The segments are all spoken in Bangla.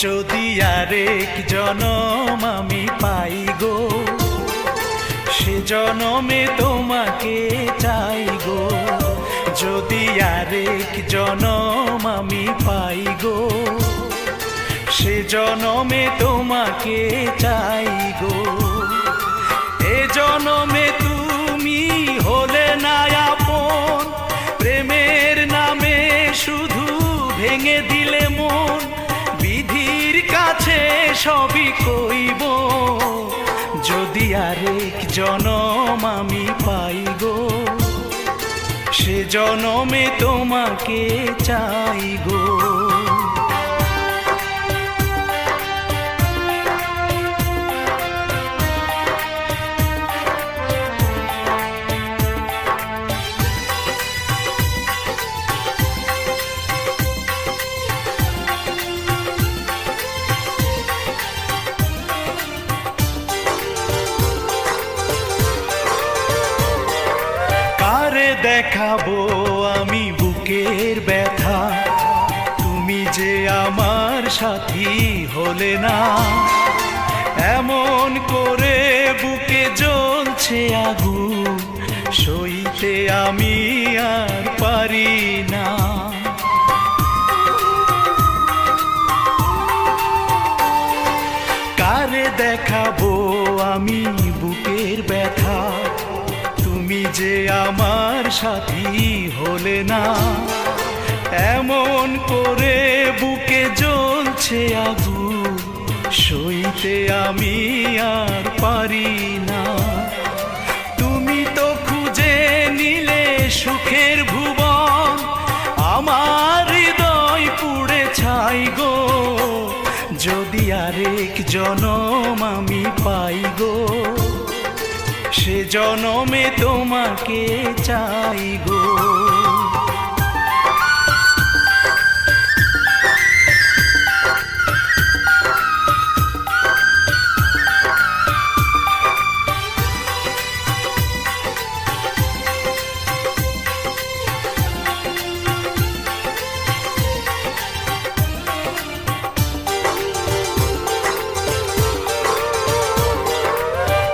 যদি আরেক জনম আমি পাই গো, সে জনমে তোমাকে চাই গো। যদি আরেক জনম আমি পাই গো, সে জনমে তোমাকে চাই গো। এ জনমে তুমি হলে না আপন, প্রেমের নামে শুধু ভেঙে দিলে মন। বিধির কাছে সবই কইব, যদি আরেক জনম আমি পাই গো, সে জনমে তোমাকে চাই গো। দেখাবো আমি বুকের ব্যথা, তুমি যে আমার সাথী হলে না। এমন করে বুকে জ্বলছে আগুন, সইতে আমি আর পারি না। কারে দেখাবো আমি বুকের ব্যথা, তুমি যে আমার সাথী হলে না। এমন করে বুকে জ্বলছে আগুন, সইতে আমি আর পারি না। তুমি তো খুঁজে নিলে সুখের ভুবন, আমার হৃদয় পুড়ে ছাই গো। যদি আরেক জনম আমি পাই গো, সে জনমে তোমাকে চাই গো।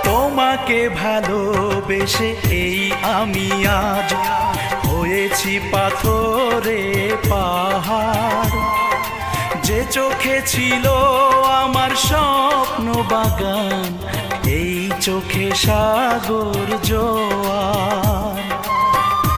তোমাকে ভালোবেসে এই আমি আজ হয়েছি পাথরে পাহাড়। যে চোখে ছিল আমার স্বপ্ন বাগান, এই চোখে সাগর জোয়ার।